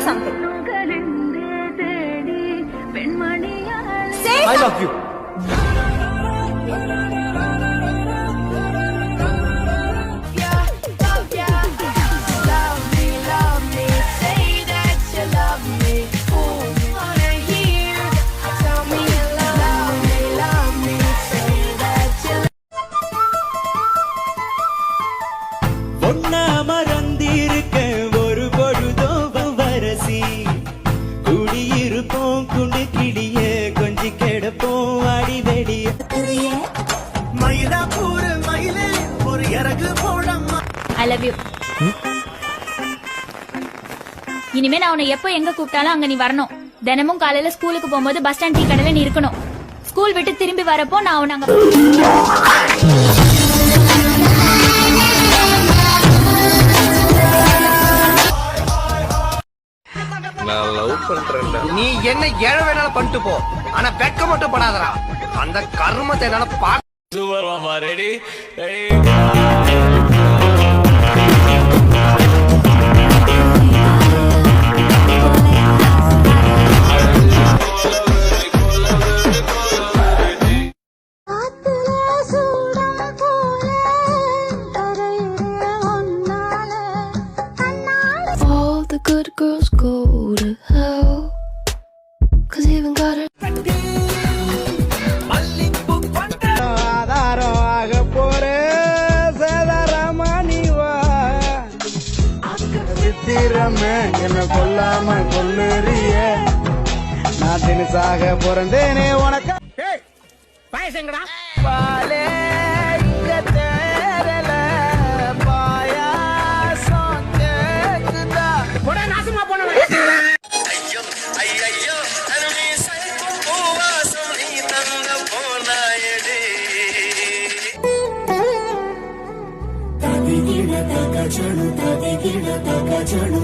say something. Say I love you. ஒன்னா மறந்திருக்க ஒரு பொழுதோ வரசி குடியிருப்போம் குண்டு கிடிய கொஞ்சி கிடப்போம் அடி வெடிய மயிலாப்பூர் மயிலே ஒரு இறகு போடம்மா. I love you. இனிமே நான் உன்னை எப்போ எங்க கூப்பிட்டாலும் அங்க நீ வரணும். தினமும் காலையில ஸ்கூலுக்கு போகும்போது பஸ் ஸ்டாண்ட் டீ கடையில நீ இருக்கணும். ஸ்கூல் விட்டு திரும்பி வரப்போ நான் உன்னை அங்க நீ என்ன ஏழை வேணாலும் பண்ணிட்டு போ, ஆனா வெக்க மட்டும் படாதடா. அந்த கர்மத்தை என்னால பாக்க. Ready ready. All the good girls go to hell, 'cause even got her. ஆதாரமாக போற சேதாரமானிவா சித்திரமே என்ன கொல்லாம கொல்லுறிய நான் தினசாக பிறந்தேனே உனக்கு பாயசங்கடா பாலே இங்க தேரல பாயாசம் கேக்குதா போட நாசமா போன. ஐயோ ஐயோ அருவி சைக்கும் பூவாசம் நீ தங்க போனாயடே ததிகிட தகஜணு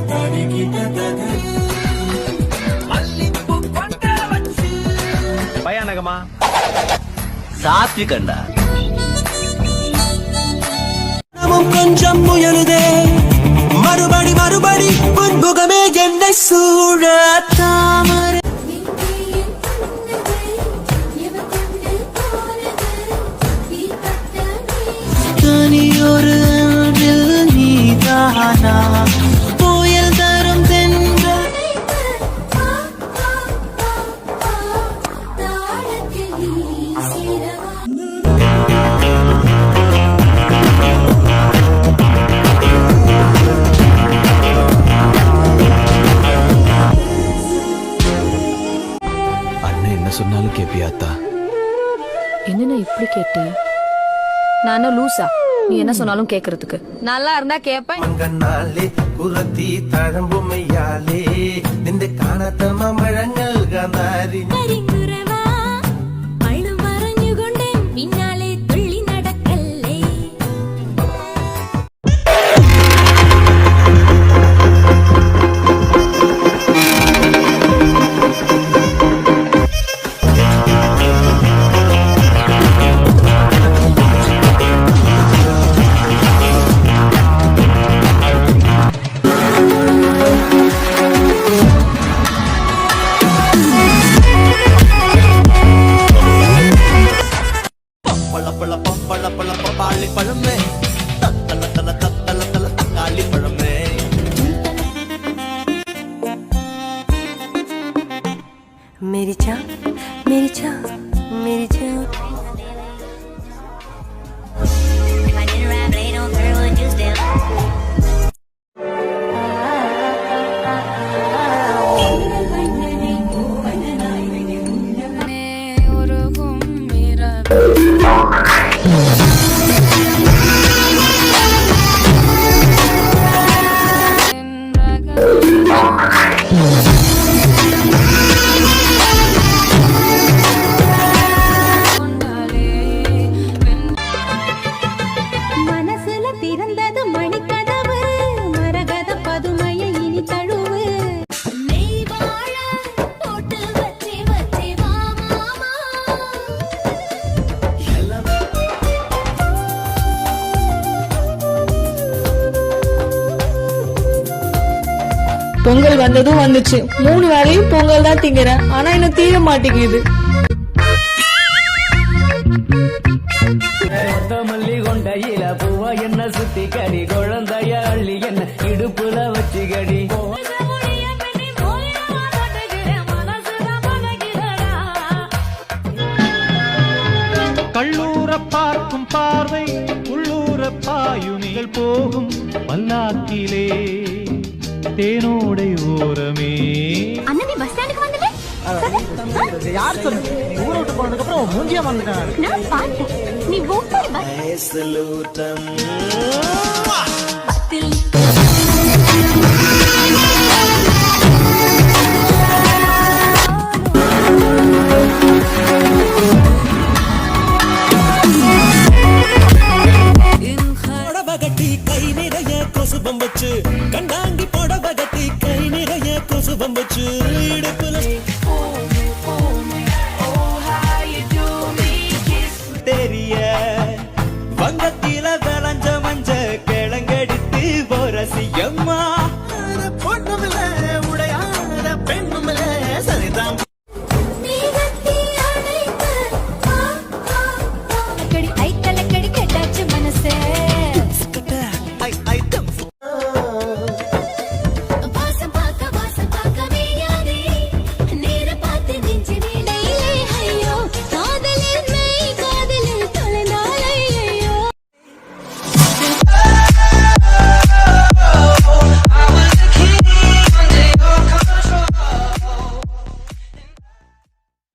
ததிகிட தக மல்லிப்பூ கொண்ட வச்சு பயானகமா சாத்விகண்டா கொஞ்சம் முயலுதே மறுபடி மறுபடி முன்புகமே என்னை சூழ தாமரை தனியொரு நீதானா புயல் தரும் தென்றல் அண்ணன் என்ன சொன்னாலும் கேப்பியாத்தா? என்ன இப்படி கேட்ட? நானும் லூசா நீ என்ன சொன்னாலும் கேக்குறதுக்கு? நல்லா இருந்தா கேப்பேன். கண்ணாலே குரத்தி தழம்புமையாலே நின்று காணத்தம மழங்கள் கந்தாரி பின்னாலே துள்ளி நடக்கல்லே. பப்பாளி பழமே தத்தல தல தத்தல தல தக்காளி பழமே मेरी जान मेरी जान मेरी जान. பொங்கல் வந்ததும் வந்துச்சு 3 வேளையும் பொங்கல் தான் திங்கிறேன் ஆனா இன்னும் தீர மாட்டேங்குது மல்லி கொண்டையில பூவா என்ன சுத்தி கடி குழந்தைய அள்ளி என்ன இடுப்புல வச்சு கடி கள்ளூர பார்க்கும் பார்வை உள்ளூர பாயுனிகள் போகும் பல்லாக்கிலே தேனோடை ஓரமே. அண்ணன் நீ பஸ் ஸ்டாண்டுக்கு வந்துட்டு யார் சொன்னது ஊரை விட்டு போனதுக்கு அப்புறம் மூஞ்சியா வந்துட்டேன் நான் பார்த்தேன் நீ ஒவ்வொரு பஸ் கட்டி கை நிறைய கொசுபம் வச்சு கண்டாங்கி புடவை கட்டி கை நிறைய கொசுபம் வச்சு